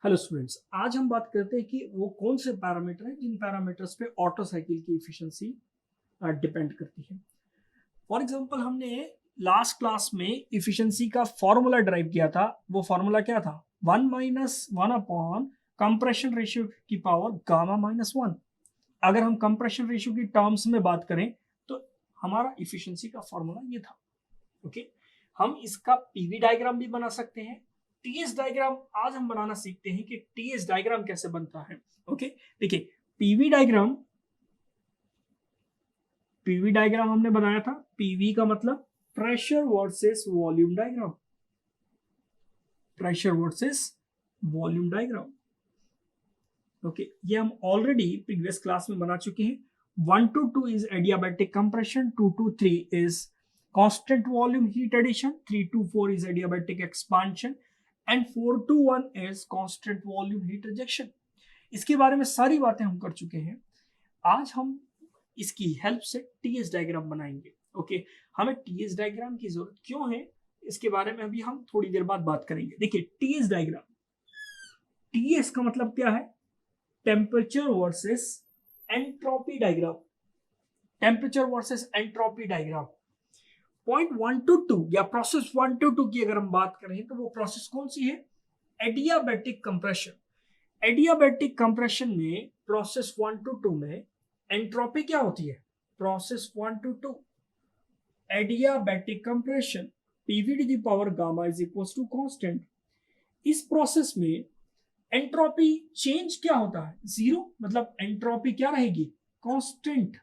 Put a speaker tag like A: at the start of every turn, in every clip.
A: Hello students, आज हम बात करते हैं कि वो कौन से पैरामीटर हैं जिन पैरामीटर्स पे ऑटो साइकिल की एफिशिएंसी डिपेंड करती है। फॉर एग्जांपल, हमने लास्ट क्लास में एफिशिएंसी का फॉर्मूला ड्राइव किया था। वो फॉर्मूला क्या था? 1 - 1 अपॉन कंप्रेशन रेशियो की पावर गामा -1। अगर हम कंप्रेशन रेशियो की टर्म्स में बात करें तो हमारा एफिशिएंसी का फॉर्मूला ये था। ओके, हम इसका पीवी डायग्राम भी बना सकते हैं। टीएस डायग्राम आज हम बनाना सीखते हैं कि टीएस डायग्राम कैसे बनता है। ओके, देखिए, पीवी डायग्राम हमने बनाया था। पीवी का मतलब pressure versus volume diagram. Pressure versus volume diagram. Okay, ये हम ऑलरेडी प्रीवियस क्लास में बना चुके हैं। 1 to 2 is adiabatic compression, 2 to 3 is constant volume heat addition, 3 to 4 is adiabatic expansion and 4 to 1 is constant volume heat rejection। इसके बारे में सारी बातें हम कर चुके हैं। आज हम इसकी हेल्प से टीएस डायग्राम बनाएंगे। ओके, हमें टीएस डायग्राम की जरूरत क्यों है इसके बारे में अभी हम थोड़ी देर बाद बात करेंगे। देखिए, टीएस डायग्राम, टीएस का मतलब क्या है? Temperature versus entropy diagram. Temperature versus entropy diagram. Point 1 to 2 या प्रोसेस 1 to 2 की अगर हम बात करें तो वो प्रोसेस कौन सी है? Adiabatic compression. एडियाबैटिक कंप्रेशन में प्रोसेस 1 to 2 में एंट्रोपी क्या होती है? Process 1 to 2 adiabatic compression, PV to the power gamma is equal to constant. इस प्रोसेस में एंट्रोपी चेंज क्या होता है? जीरो। मतलब एंट्रोपी क्या रहेगी? कांस्टेंट।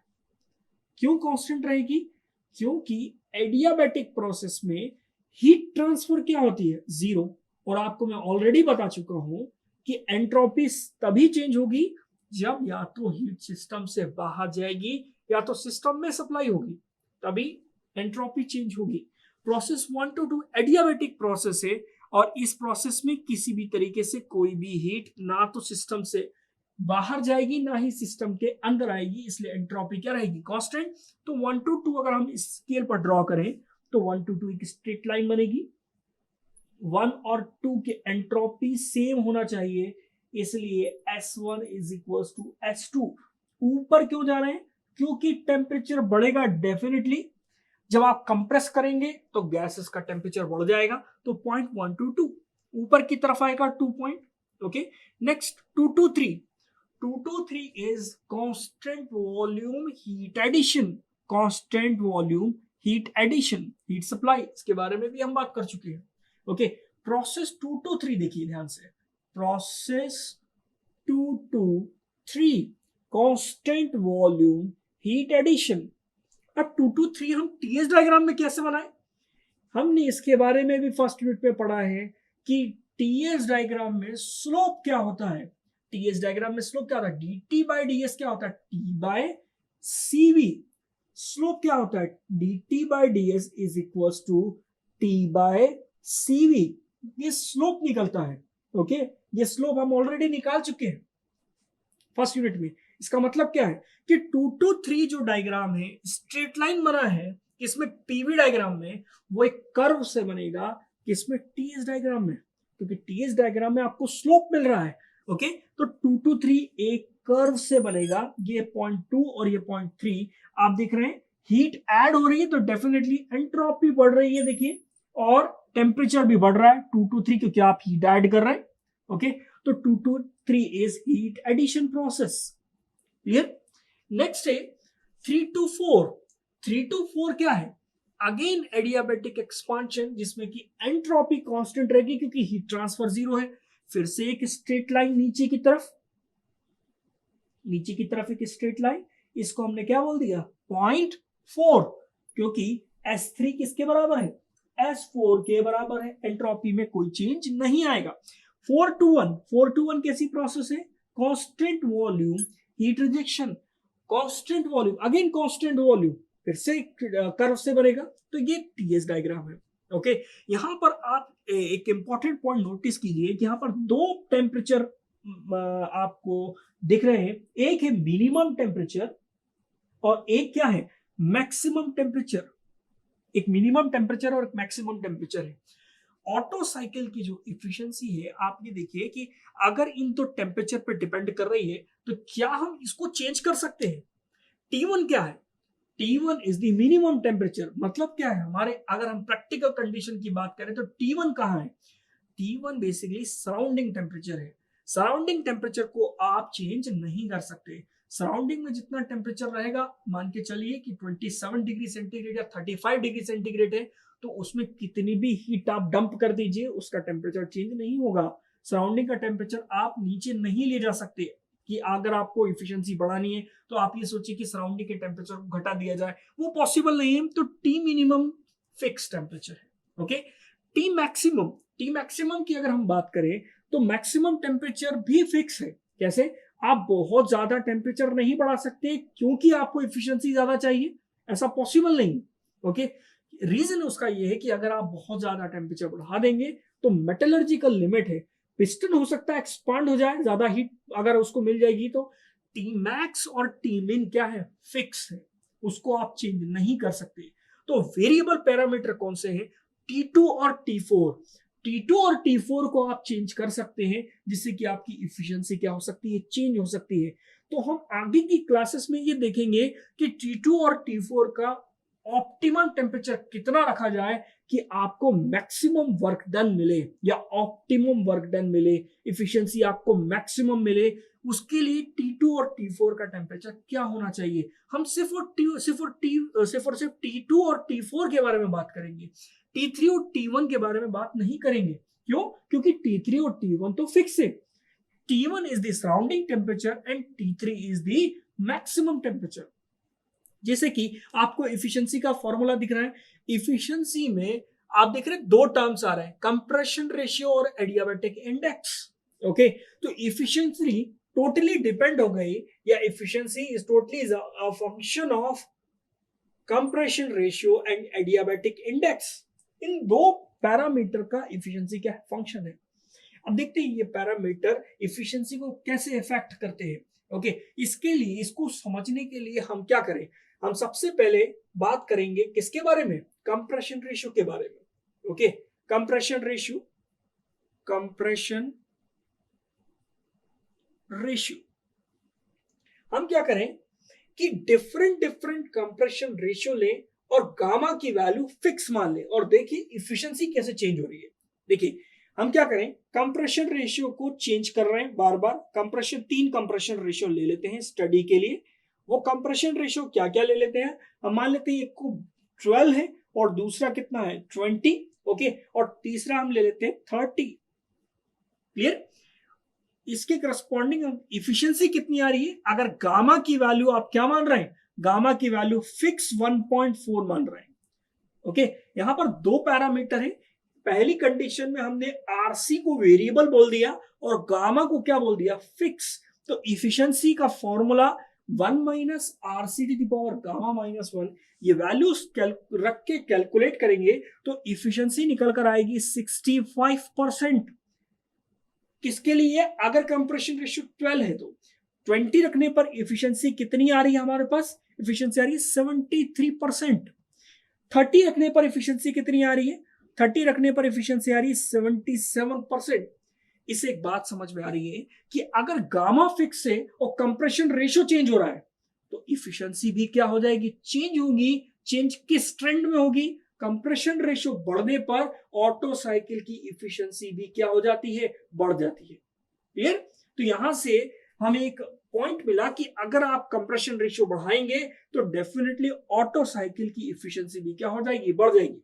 A: क्यों कांस्टेंट रहेगी? क्योंकि एडियाबैटिक प्रोसेस में हीट ट्रांसफर क्या होती है? जीरो। और आपको मैं ऑलरेडी बता चुका हूं कि एंट्रोपी तभी चेंज होगी जब या तो हीट सिस्टम से बाहर जाएगी या तो सिस्टम में सप्लाई होगी, तभी एंट्रोपी चेंज होगी। प्रोसेस 1 to 2 एडियाबैटिक प्रोसेस है और इस प्रोसेस में किसी भी तरीके से कोई भी हीट ना तो सिस्टम से बाहर जाएगी ना ही सिस्टम के अंदर आएगी, इसलिए एंट्रोपी क्या रहेगी? कांस्टेंट। तो 1 to 2 अगर हम इस स्केल पर ड्रॉ करें तो 1 to 2 एक स्ट्रेट लाइन बनेगी। 1 और 2 के एंट्रोपी सेम होना चाहिए, इसलिए S1 is equal to S2। ऊपर क्यों जा रहे हैं? क्योंकि टेम्परेचर बढ़ेगा डेफिनेटली। जब आप कंप्रेस करेंगे तो गैसेस का टेम्परेचर बढ़ जाएगा, तो पॉइंट 1 to 2 ऊपर की तरफ आएगा 2 point. Okay, next 2 to 3। 2 to 3 is constant volume heat addition। constant volume heat addition, heat supply, इसके बारे में भी हम बात कर चुके हैं। ओके, प्रोसेस 2 to 3 देखिए ध्यान से। Process 2 to 3 constant volume heat addition. अब 2 to 3 हम टीएस डायग्राम में कैसे बनाए? हमने इसके बारे में भी फर्स्ट यूनिट में पढ़ा है कि टीएस डायग्राम में स्लोप क्या होता है। टीएस डायग्राम में स्लोप क्या होता है? dt बाय ds क्या होता है? t by cv। स्लोप क्या होता है? dt by ds is equal to t by cv। ये स्लोप निकलता है। ओके, ये स्लोप हम ऑलरेडी निकाल चुके हैं फर्स्ट यूनिट में। इसका मतलब क्या है कि 2 to 3 जो डायग्राम है स्ट्रेट लाइन बना है, इसमें पीवी डायग्राम में वो एक कर्व से बनेगा, किसमें? टीएस डायग्राम में, क्योंकि टीएस डायग्राम में आपको स्लोप मिल रहा है। ओके, तो 2 to 3 एक कर्व से बनेगा। ये पॉइंट 2 और ये पॉइंट 3 आप देख रहे हैं, हीट ऐड हो रही है तो डेफिनेटली एंट्रोपी बढ़ रही है, देखिए, और टेम्परेचर भी बढ़ रहा है 2 to 3 क्योंकि आप हीट ऐड कर रहे हैं। ओके, तो 2 to 3 is heat addition process. Clear? Next है 3 to 4। 3 to 4 क्या है? अगेन एडियाबैटिक एक्सपांशन, जिसमें कि एंट्रोपी कांस्टेंट रहेगी क्योंकि हीट ट्रांसफर जीरो है। फिर से एक स्ट्रेट लाइन नीचे की तरफ, नीचे की तरफ एक स्ट्रेट लाइन, इसको हमने क्या बोल दिया? पॉइंट 4, क्योंकि S3 किसके बराबर है? S4 के बराबर है। एंट्रोपी में कोई चेंज नहीं आएगा। 4 to 1 कैसी प्रोसेस है? Constant volume heat rejection. Constant volume, again constant volume, फिर से कर्व से बनेगा। तो ये टीएस डायग्राम है। ओके, यहां पर आप एक इंपॉर्टेंट पॉइंट नोटिस कीजिए कि यहां पर दो टेम्परेचर आपको दिख रहे हैं। एक है मिनिमम टेम्परेचर और एक क्या है? Maximum temperature. एक मिनिमम टेम्परेचर और एक मैक्सिमम टेम्परेचर है। ऑटो साइकिल की जो इफिशिएंसी है, आप ये देखिए कि अगर इन तो टेम्परेचर पर डिपेंड कर रही है, तो क्या हम इसको चेंज कर सकते हैं? T1 क्या है? T1 is the minimum temperature. मतलब क्या है हमारे, अगर हम प्रैक्टिकल कंडीशन की बात करें तो T1 कहाँ है? T1 बेसिकली सराउंडिंग टेम्परेचर है। सराउंडिंग टेम्परेचर को आप चेंज नहीं कर सकते। सराउंडिंग में जितना टेम्परेचर रहेगा, मान के चलिए कि 27 डिग्री सेंटीग्रेड या 35 डिग्री सेंटीग्रेड है, तो उसमें कितनी भी हीट आप डंप कर दीजिए, उसका टेम्परेचर चेंज नहीं होगा। सराउंडिंग का टेम्परेचर आप नीचे नहीं ले जा सकते। कि अगर आपको इफिशिएंसी बढ़ानी है तो आप ये सोचिए कि सराउंडिंग के टेम्परेचर को घटा दिया जाए, वो पॉसिबल नहीं है। तो टी मिनिमम फिक्स टेम्परेचर है। ओके, टी मैक्सिमम की अगर हम बात करें तो मैक्सिमम टेम्परेचर भी फिक्स है। कैसे? आप बहुत ज्यादा टेम्परेचर नहीं बढ़ा सकते क्योंकि आपको इफिशिएंसी ज्यादा चाहिए, ऐसा पॉसिबल नहीं। ओके, रीजन उसका ये है कि अगर आप बहुत ज्यादा टेम्परेचर बढ़ा देंगे तो मेटलर्जिकल लिमिट है, पिस्टन हो सकता है एक्सपांड हो जाए, ज्यादा हीट अगर उसको मिल जाएगी तो। टी मैक्स और टी मिन क्या है? फिक्स है, उसको आप चेंज नहीं कर सकते। तो वेरिएबल पैरामीटर कौन से हैं? T2 और T4। T2 और T4 को आप चेंज कर सकते हैं, जिससे कि आपकी इफिशिएंसी क्या हो सकती है? चेंज हो सकती है। तो हम आगे की क्लासेस में ये देखेंगे कि T2 और T4 का ऑप्टिमम टेम्परेचर कितना रखा जाए कि आपको मैक्सिमम वर्क डन मिले या ऑप्टिमम वर्क डन मिले, इफिशिएंसी आपको मैक्सिमम मिले। उसके लिए T2 और T4 का टेम्परेचर क्या होना चाहिए? हम सिर्फ और सिर्फ T2 और T4 के बारे में बात करेंगे, T3 और T1 के बारे में बात नहीं करेंगे। क्यों? क्योंकि T3 और T1 तो फिक्स है। T1 is the surrounding temperature and T3 is the maximum temperature। जैसे कि आपको इफिशिएंसी का फॉर्मूला दिख रहा है, इफिशिएंसी में आप देख रहे हैं दो टर्म्स आ रहे हैं, कंप्रेशन रेशियो और एडियाबैटिक इंडेक्स। ओके, तो इफिशिएंसी टोटली डिपेंड हो गई, या efficiency is totally a function of compression ratio and adiabatic index. इन दो पैरामीटर का इफिशिएंसी क्या फंक्शन है। अब देखते हैं ये पैरामीटर इफिशिएंसी को कैसे इफेक्ट करते हैं। ओके, इसके लिए, इसको समझने के लिए हम क्या करें? हम सबसे पहले बात करेंगे किसके बारे में? कंप्रेशन रेशियो के बारे में। ओके, कंप्रेशन रेशियो हम क्या करें कि डिफरेंट कंप्रेशन रेशियो लें और गामा की वैल्यू फिक्स मान लें और देखिए इफिशिएंसी कैसे चेंज हो रही है। देखिए हम क्या करें, कंप्रेशन रेशियो को चेंज कर रहे हैं बार बार। तीन कंप्रेशन रेशियो ले लेते हैं स्टडी के लिए। वो कंप्रेशन रेशियो क्या क्या ले लेते हैं? हम मान लेते हैं एक को 12 है और दूसरा कितना है? 20। ओके, और तीसरा हम ले लेते हैं 30। क्लियर? इसके करस्पॉन्डिंग इफिशिएंसी कितनी आ रही है? अगर गामा की वैल्यू आप क्या मान रहे हैं? गामा की वैल्यू फिक्स 1.4 मान रहे हैं। ओके, यहां पर दो पैरामीटर है। पहली कंडीशन में हमने आरसी को वेरिएबल बोल दिया और गामा को क्या बोल दिया? फिक्स। तो इफिशिएंसी का formula 1 minus RC to the power gamma minus 1, ये वैल्यूज रख के कैलकुलेट करेंगे तो इफिशिएंसी निकल कर आएगी 65%। किसके लिए? अगर कंप्रेशन रेशियो 12 है तो 20 रखने पर इफिशिएंसी कितनी आ रही है हमारे पास? इफिशिएंसी आ रही है 73%। 30 रखने पर इफिशिएंसी कितनी आ रही है? 30 रखने पर इफिशिएंसी आ रही है 77%। इससे एक बात समझ में आ रही है कि अगर गामा फिक्स है और कंप्रेशन रेशियो चेंज हो रहा है तो इफिशिएंसी भी क्या हो जाएगी? चेंज होगी। चेंज किस ट्रेंड में होगी? कंप्रेशन रेशियो बढ़ने पर ऑटो साइकिल की इफिशिएंसी भी क्या हो जाती है? बढ़ जाती है। क्लियर? तो यहां से हमें एक पॉइंट मिला कि अगर आप कंप्रेशन रेशियो बढ़ाएंगे तो डेफिनेटली ऑटो साइकिल की इफिशिएंसी भी क्या हो जाएगी? बढ़ जाएगी।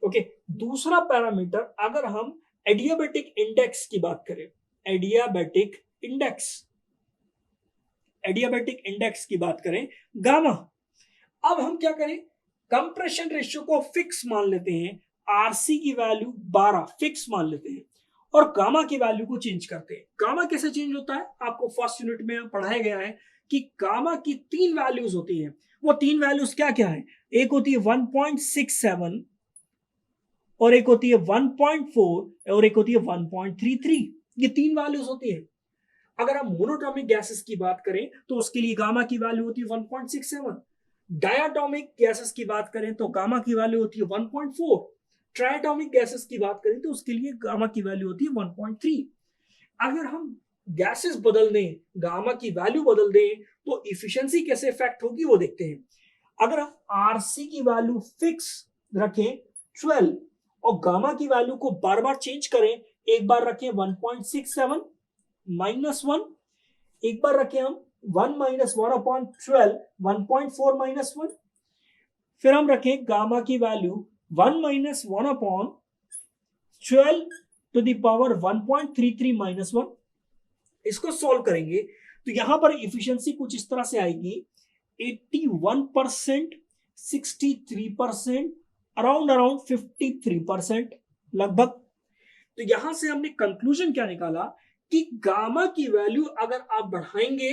A: ओके, दूसरा पैरामीटर अगर हम एडियाबैटिक इंडेक्स की बात करें, एडियाबैटिक इंडेक्स की बात करें, गामा। अब हम क्या करें, कंप्रेशन रेशियो को फिक्स मान लेते हैं, आरसी की वैल्यू 12 फिक्स मान लेते हैं और गामा की वैल्यू को चेंज करते हैं। गामा कैसे चेंज होता है? आपको फर्स्ट यूनिट में पढ़ाया गया है कि गामा की 3 वैल्यूज होती हैं। वो 3 वैल्यूज क्या क्या है? एक होती है 1.67 और एक होती है 1.4 और एक होती है 1.33। ये 3 वैल्यूज होती है। अगर हम मोनोटॉमिक गैसेस की बात करें तो उसके लिए गामा की वैल्यू होती है 1.67। डायाटॉमिक गैसेस की बात करें तो गामा की वैल्यू होती है 1.4। ट्राइटॉमिक गैसेस की बात करें तो उसके लिए गामा की वैल्यू होती है 1.3। अगर हम गैसेस बदल दें, गामा की वैल्यू बदल दें, तो इफिशिएंसी कैसे इफेक्ट होगी वो देखते हैं। अगर हम आरसी की वैल्यू फिक्स रखें 12 और गामा की वैल्यू को बार बार चेंज करें, एक बार रखें 1.67 -1, एक बार रखें हम 1 - 1/12 1.4 -1, फिर हम रखें गामा की वैल्यू 1 - 1/12 टू द पावर 1.33 -1। इसको सॉल्व करेंगे तो यहां पर इफिशियंसी कुछ इस तरह से आएगी 81%, 63%, अराउंड 53% लगभग। तो यहां से हमने कंक्लूजन क्या निकाला कि गामा की वैल्यू अगर आप बढ़ाएंगे,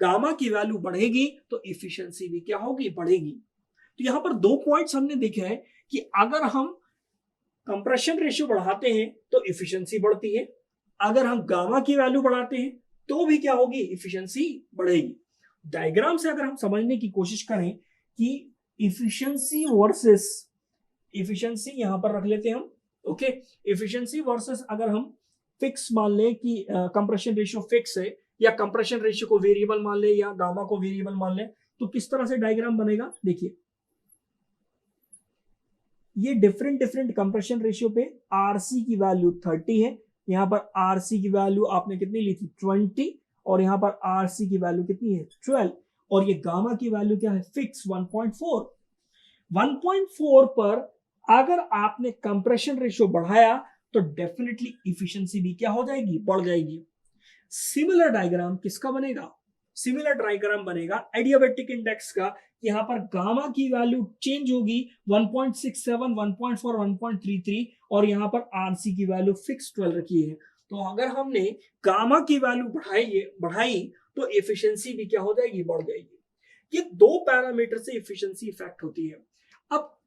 A: गामा की वैल्यू बढ़ेगी तो इफिशियंसी भी क्या होगी, बढ़ेगी। तो यहां पर 2 पॉइंट्स हमने देखे हैं कि अगर हम कंप्रेशन रेशियो बढ़ाते हैं तो इफिशियंसी बढ़ती है, अगर हम गामा की वैल्यू बढ़ाते हैं तो भी क्या होगी, इफिशियंसी बढ़ेगी। डायग्राम से अगर हम समझने की कोशिश करें कि इफिशियंसी वर्सेस, इफिशियंसी यहां पर रख लेते हैं हम, ओके। इफिशियंसी वर्सेस अगर हम फिक्स मान लें कि कंप्रेशन रेशियो फिक्स है, या कंप्रेशन रेशियो को वेरिएबल मान लें, या गामा को वेरिएबल मान लें, तो किस तरह से डायग्राम बनेगा देखिए। ये डिफरेंट डिफरेंट कंप्रेशन रेशियो पे आरसी की वैल्यू 30 है, यहां पर आरसी की वैल्यू आपने कितनी ली थी 20, और यहां पर आरसी की वैल्यू कितनी है 12, और ये गामा की वैल्यू क्या है फिक्स 1.4। 1.4 पर अगर आपने कंप्रेशन रेशियो बढ़ाया तो डेफिनेटली इफिशियंसी भी क्या हो जाएगी, बढ़ जाएगी। सिमिलर डायग्राम किसका बनेगा, सिमिलर डायग्राम बनेगा एडियाबेटिक इंडेक्स का। यहां पर गामा की वैल्यू चेंज होगी 1.67, 1.4, 1.33, और यहां पर आरसी की वैल्यू फिक्स 12 रखी है। तो अगर हमने गामा की वैल्यू बढ़ाई तो एफिशिएंसी भी क्या हो जाएगी, बढ़ जाएगी। ये 2 पैरामीटर से एफिशिएंसी इफेक्ट होती है। अब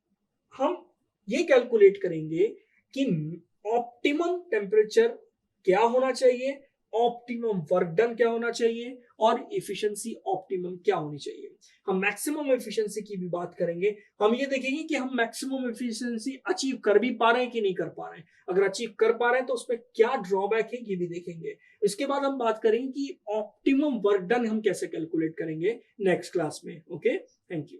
A: हम ये कैलकुलेट करेंगे कि ऑप्टिमम टेम्परेचर क्या होना चाहिए, ऑप्टिमम वर्क डन क्या होना चाहिए, और इफिशिएंसी ऑप्टिमम क्या होनी चाहिए। हम मैक्सिमम एफिशिएंसी की भी बात करेंगे। हम ये देखेंगे कि हम मैक्सिमम एफिशिएंसी अचीव कर भी पा रहे हैं कि नहीं कर पा रहे हैं। अगर अचीव कर पा रहे हैं तो उसमें क्या ड्रॉबैक है ये भी देखेंगे। इसके बाद हम बात करेंगे कि ऑप्टिमम वर्क डन हम कैसे कैलकुलेट करेंगे नेक्स्ट क्लास में। Okay, thank you.